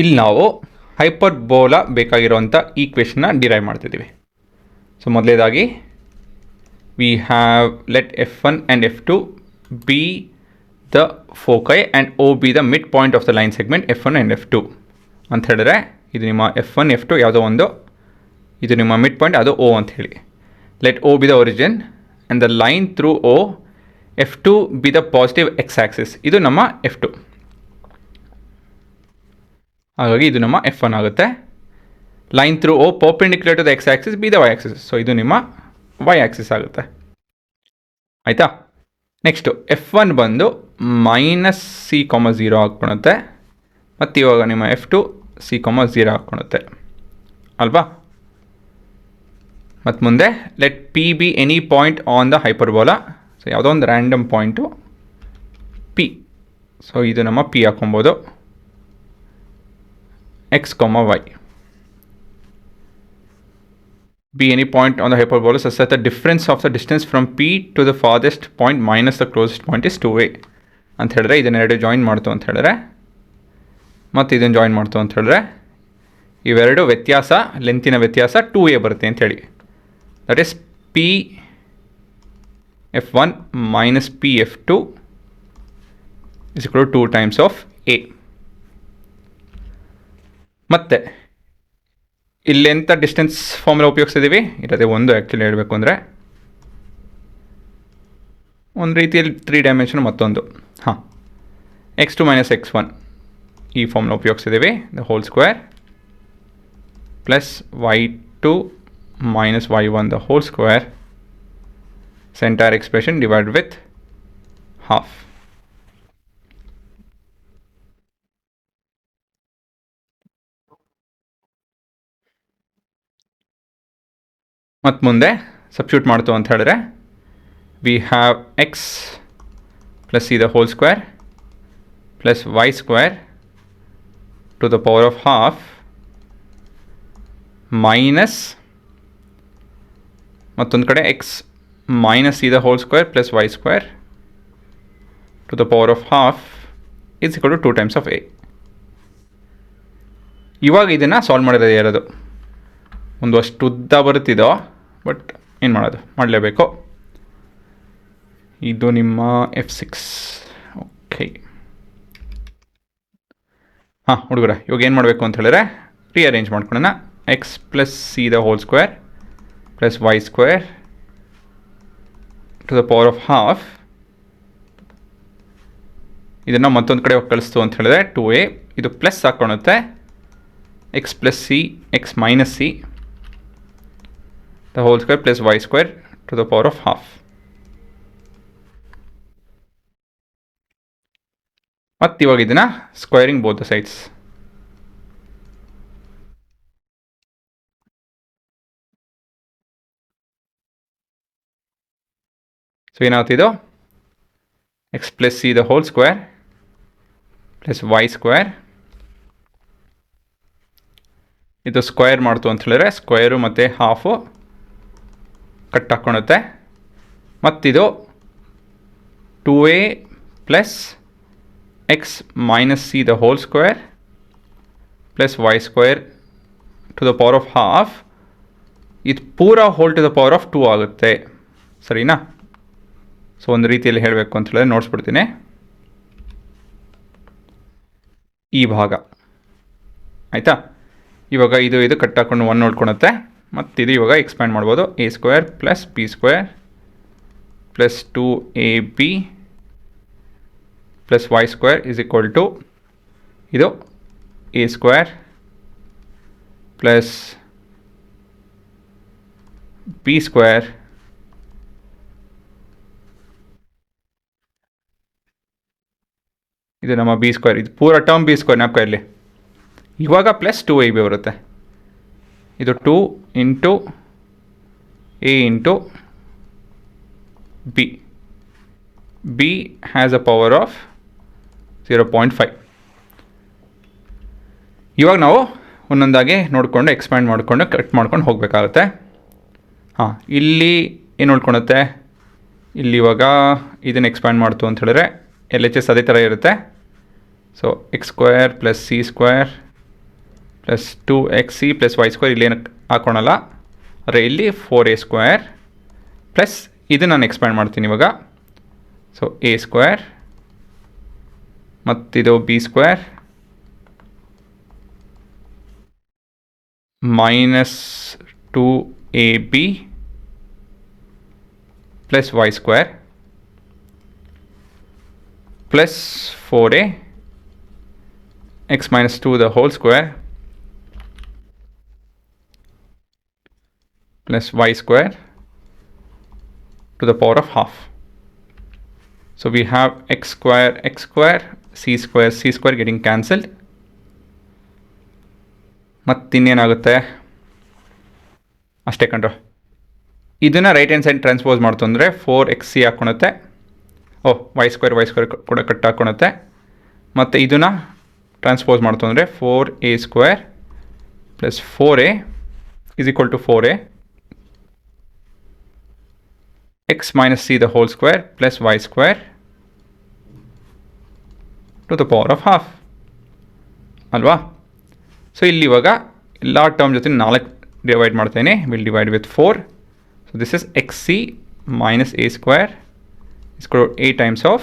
ಇಲ್ಲಿ ನಾವು ಹೈಪರ್ಬೋಲಾ ಬೇಕಾಗಿರುವಂಥ ಈಕ್ವೇಷನ್ನ ಡಿರೈವ್ ಮಾಡ್ತಿದ್ದೀವಿ. ಸೊ ಮೊದಲೇದಾಗಿ we have let F1 and F2 be the foci and O be the mid point of the line segment F1 and F2 ಅಂತ ಹೇಳಿದ್ರೆ ಇದು ನಿಮ್ಮ F1 F2 ಯಾವುದೋ ಒಂದು, ಇದು ನಿಮ್ಮ ಮಿಡ್ ಪಾಯಿಂಟ್, ಅದು O ಅಂತ ಹೇಳಿ. Let O be the origin and the line through O F2 be the positive x axis. ಇದು ನಮ್ಮ F2. ಹಾಗಾಗಿ ಇದು ನಮ್ಮ F1 ಆಗುತ್ತೆ. Line through O perpendicular to the X axis be the Y axis. So ಇದು ನಿಮ್ಮ Y Axis ಆಗುತ್ತೆ. ಆಯಿತಾ? ನೆಕ್ಸ್ಟು F1 ಬಂದು -C,0 ಹಾಕ್ಕೊಳುತ್ತೆ. ಮತ್ತು ಇವಾಗ ನಿಮ್ಮ F2 C,0 ಹಾಕ್ಕೊಳುತ್ತೆ ಅಲ್ವಾ? ಮತ್ತು ಮುಂದೆ let P be any point on the hyperbola. So ಯಾವುದೋ ಒಂದು ರ್ಯಾಂಡಮ್ ಪಾಯಿಂಟು P. ಸೊ ಇದು ನಮ್ಮ P ಹಾಕ್ಕೊಬೋದು. x, y. Be any point on the hyperbola such that the difference of the distance from P to the farthest point minus the closest point is 2a ಅಂತ ಹೇಳಿದ್ರೆ ಇದನ್ನೆರಡು join ಮಾಡ್ತು ಅಂತ ಹೇಳಿದ್ರೆ, ಮತ್ತು ಇದನ್ನು ಜಾಯಿನ್ ಮಾಡ್ತು ಅಂತ ಹೇಳಿದ್ರೆ ಇವೆರಡು ವ್ಯತ್ಯಾಸ, ಲೆಂತಿನ ವ್ಯತ್ಯಾಸ 2a ಬರುತ್ತೆ ಅಂತೇಳಿ. That is P F1 minus P F2 is equal to 2 times of a. ಮತ್ತು ಇಲ್ಲೆಂಥ ಡಿಸ್ಟೆನ್ಸ್ ಫಾರ್ಮುಲಾ ಉಪಯೋಗಿಸಿದ್ದೀವಿ? ಇರೋದೇ ಒಂದು ಆ್ಯಕ್ಚುಲಿ ಹೇಳಬೇಕು ಅಂದರೆ, ಒಂದು ರೀತಿಯಲ್ಲಿ 3 ಡೈಮೆನ್ಷನ್ ಮತ್ತೊಂದು. x2 - x1 ಈ ಫಾರ್ಮುಲಾ ಉಪಯೋಗಿಸಿದ್ದೀವಿ. The whole square plus y2 - y1 the whole square entire expression divide with half. ಮತ್ತು ಮುಂದೆ ಸಬ್ಸ್ಟಿಟ್ಯೂಟ್ ಮಾಡ್ತು ಅಂತ ಹೇಳಿದ್ರೆ we have x plus c the whole square plus y square to the power of half minus ಮತ್ತೊಂದು ಕಡೆ x minus c the whole square plus y square to the power of half is equal to 2 times of a. ಇವಾಗ ಇದನ್ನು solve ಮಾಡಿರೋದು ಇರೋದು ಒಂದು ಅಷ್ಟು ಉದ್ದ ಬರುತ್ತಿದೋ, but ಏನು ಮಾಡೋದು, ಮಾಡಲೇಬೇಕು. ಇದು ನಿಮ್ಮ F6. ಓಕೆ, ಹುಡುಗರ ಇವಾಗ ಏನು ಮಾಡಬೇಕು ಅಂತ ಹೇಳಿದ್ರೆ ರಿಅರೇಂಜ್ ಮಾಡ್ಕೊಳ್ಳೋಣ. x plus c the whole square plus y square to the power of half. ಇದನ್ನು ಮತ್ತೊಂದು ಕಡೆ ಹೋಗಿ ಕಳಿಸ್ತು ಅಂತ ಹೇಳಿದ್ರೆ 2a. ಇದು ಪ್ಲಸ್ ಹಾಕ್ಕೊಳುತ್ತೆ. x plus c x minus c the whole square plus y square to the power of half. ಮತ್ತು ಇವಾಗ ಇದನ್ನು squaring both the sides. So ಏನಾಗ್ತಿದ್ದು x plus c the whole square plus y square. ಇದು square ಮಾಡ್ತು ಅಂತ ಹೇಳಿದ್ರೆ square ಮತ್ತು half cut ಹಾಕ್ಕೊಳುತ್ತೆ. ಮತ್ತಿದು 2a plus x minus c the whole square plus y square to the power of half. ಇದು ಪೂರ whole to the power of 2 ಆಗುತ್ತೆ. ಸರಿನಾ? ಸೊ ಒಂದು ರೀತಿಯಲ್ಲಿ ಹೇಳಬೇಕು ಅಂತ ಹೇಳಿದ್ರೆ ನೋಡಿಸ್ಬಿಡ್ತೀನಿ. ಈ ಭಾಗ ಆಯಿತಾ? ಇವಾಗ ಇದು ಕಟ್ ಹಾಕ್ಕೊಂಡು 1 ನೋಡ್ಕೊಳುತ್ತೆ. ಮತ್ತು ಇದು ಇವಾಗ ಎಕ್ಸ್ಪ್ಯಾಂಡ್ ಮಾಡ್ಬೋದು. a square plus b square plus 2ab plus y square is equal to ಇದು a square plus b square ಇದು ನಮ್ಮ b ಸ್ಕ್ವೇರ್. ಇದು ಪೂರ ಟರ್ಮ್ b ಸ್ಕ್ವೇರ್ ಜ್ಞಾಪಕ ಇರಲಿ. ಇವಾಗ ಪ್ಲಸ್ 2ab ಬರುತ್ತೆ. ಇದು 2 into a into b. b has a power of 0.5. ಇವಾಗ ನಾವು ಒಂದೊಂದಾಗಿ ನೋಡಿಕೊಂಡು ಎಕ್ಸ್ಪ್ಯಾಂಡ್ ಮಾಡಿಕೊಂಡು ಕಟ್ ಮಾಡ್ಕೊಂಡು ಹೋಗಬೇಕಾಗುತ್ತೆ. ಇಲ್ಲಿ ಏನು ನೋಡ್ಕೊಳುತ್ತೆ, ಇಲ್ಲಿ ಇವಾಗ ಇದನ್ನು ಎಕ್ಸ್ಪ್ಯಾಂಡ್ ಮಾಡ್ತು ಅಂತ ಹೇಳಿದ್ರೆ LHS ಅದೇ ಥರ ಇರುತ್ತೆ. So x square plus c square plus 2xc plus Y square ಇಲ್ಲೇನು ಹಾಕೋಣಲ್ಲ, ಆದರೆ ಇಲ್ಲಿ 4a² ಪ್ಲಸ್ ಇದು ನಾನು ಎಕ್ಸ್ಪ್ಯಾಂಡ್ ಮಾಡ್ತೀನಿ ಇವಾಗ. ಸೊ a² ಮತ್ತಿದು b² minus 2ab plus y² plus 4a x minus 2 the whole square plus y² to the power of half. So we have x² c² getting cancelled. ಮತ್ತಿನ್ನೇನಾಗುತ್ತೆ ಅಷ್ಟೇ ಕಂಡ್ರು. ಇದನ್ನು right hand side transpose ಮಾಡ್ತು ಅಂದರೆ 4xc ಹಾಕ್ಕೊಳುತ್ತೆ. y² ಕೂಡ cut ಹಾಕ್ಕೊಳುತ್ತೆ. ಮತ್ತು ಇದನ್ನು transpose ಮಾಡ್ತು ಅಂದರೆ 4a² plus 4a is equal to 4a x minus c the whole square plus y² to the power of half ಅಲ್ವಾ. ಸೊ ಇಲ್ಲಿ ಇವಾಗ ಎಲ್ಲ ಟರ್ಮ್ ಜೊತೆ 4 ಡಿವೈಡ್ ಮಾಡ್ತೇನೆ. Will divide with 4. So this is xc minus a² is equal to a times of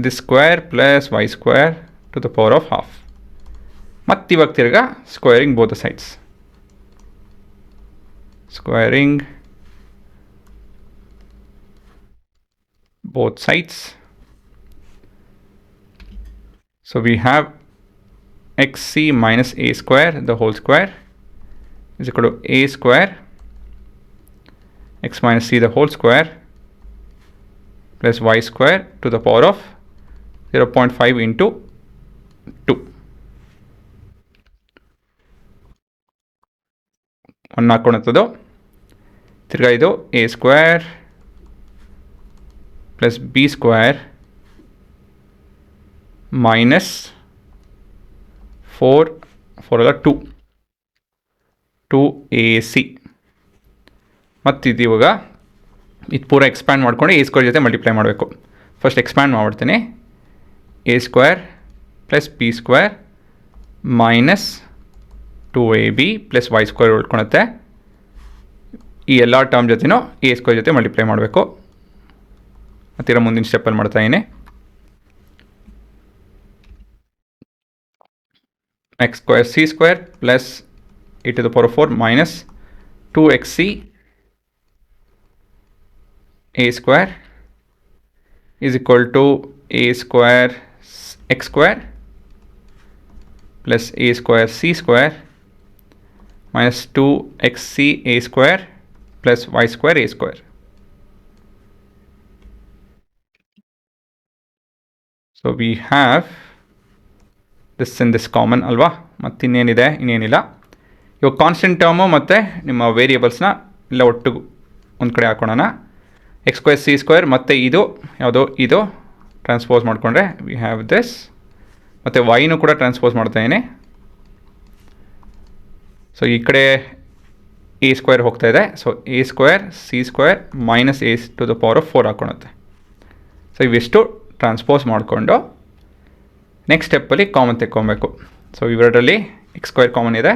this square plus y² to the power of half. ಮತ್ತು ಇವಾಗ ತಿರ್ಗಾ squaring both the sides. Squaring both sides. So we have xc minus a² the whole square is equal to a² x minus c the whole square plus y² to the power of 0.5 into 2. 1 ಹಾಕ್ಕೊಳತ್ತದು. ತಿರ್ಗಾ ಇದು a² plus b² minus 4 ಅಲ್ಲ 2ac. ಮತ್ತಿದು ಇವಾಗ ಇದು ಪೂರ expand ಮಾಡ್ಕೊಂಡು a² ಜೊತೆ multiply ಮಾಡಬೇಕು. ಫಸ್ಟ್ ಎಕ್ಸ್ಪ್ಯಾಂಡ್ ಮಾಡ್ಬಿಡ್ತೀನಿ. a² plus b² minus 2ab plus y² ಉಳ್ಕೊಳುತ್ತೆ. ಈ ಎಲ್ಲ ಟರ್ಮ್ ಜೊತೆನೂ a² ಜೊತೆ ಮಲ್ಟಿಪ್ಲೈ ಮಾಡಬೇಕು. ಮತ್ತಿರ ಮುಂದಿನ ಸ್ಟೆಪ್ಪಲ್ಲಿ ಮಾಡ್ತಾ ಇದ್ದೀನಿ. x² c² plus e to the power of 4 minus 2xc a² is equal to a² x² plus a² c² minus 2xc a² plus y² a². So we have this in this common ಅಲ್ವಾ. ಮತ್ತು ಇನ್ನೇನಿದೆ, ಇನ್ನೇನಿಲ್ಲ. ಇವಾಗ constant term ಮತ್ತು ನಿಮ್ಮ ವೇರಿಯೇಬಲ್ಸ್ನ ಎಲ್ಲ ಒಟ್ಟು ಒಂದು ಕಡೆ ಹಾಕೋಣ. x² c² ಮತ್ತು ಇದು ಯಾವುದೋ ಇದು ಟ್ರಾನ್ಸ್ಪೋಸ್ ಮಾಡಿಕೊಂಡ್ರೆ ವಿ ಹ್ಯಾವ್ ದಿಸ್. ಮತ್ತು ವೈನು ಕೂಡ ಟ್ರಾನ್ಸ್ಪೋಸ್ ಮಾಡ್ತಾಯಿದ್ದೀನಿ. ಸೊ ಈ ಕಡೆ a² ಹೋಗ್ತಾ ಇದೆ. So a² c² minus a to the power of 4 ಹಾಕೊಳುತ್ತೆ. ಸೊ ಇವಿಷ್ಟು ಟ್ರಾನ್ಸ್ಪೋಸ್ ಮಾಡಿಕೊಂಡು ನೆಕ್ಸ್ಟ್ ಸ್ಟೆಪ್ಪಲ್ಲಿ ಕಾಮನ್ ತೆಕ್ಕೊಬೇಕು. ಸೊ ಇವೆರಡರಲ್ಲಿ x² ಕಾಮನ್ ಇದೆ.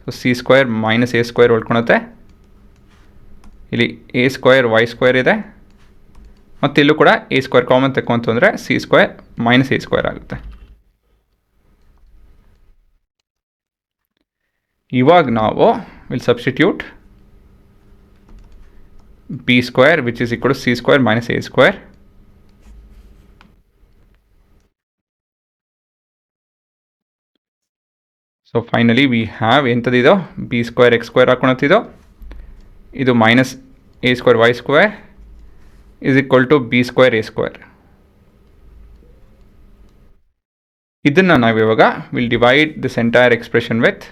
ಸೊ c² ಮೈನಸ್ a² ಉಳ್ಕೊಳುತ್ತೆ. ಇಲ್ಲಿ a² y² ಇದೆ. ಮತ್ತು ಇಲ್ಲೂ ಕೂಡ a² common ತೆಕ್ಕೊಂತಂದರೆ c² minus a² ಆಗುತ್ತೆ. ಇವಾಗ ನಾವು will substitute b² which is equal to c² minus a². So finally we have ಎಂಥದಿದೋ b² x² ಹಾಕೊಳತ್ತಿದೋ ಇದು minus a² y² is equal to b² a². ಇದನ್ನು ನಾವು ಇವಾಗ will divide this entire expression with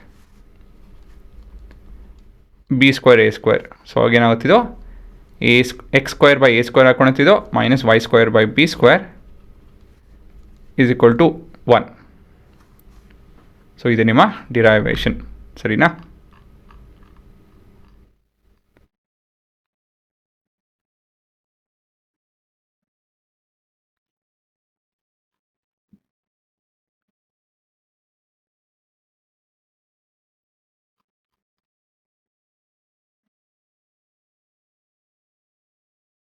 b² a². So ಆಗೇನಾಗುತ್ತಿದೋ x² by a² ಹಾಕೊಳತ್ತಿದೋ minus y² by b² is equal to 1. So ಇದು ನಿಮ್ಮ ಡಿರೈವೇಷನ್, ಸರಿನಾ?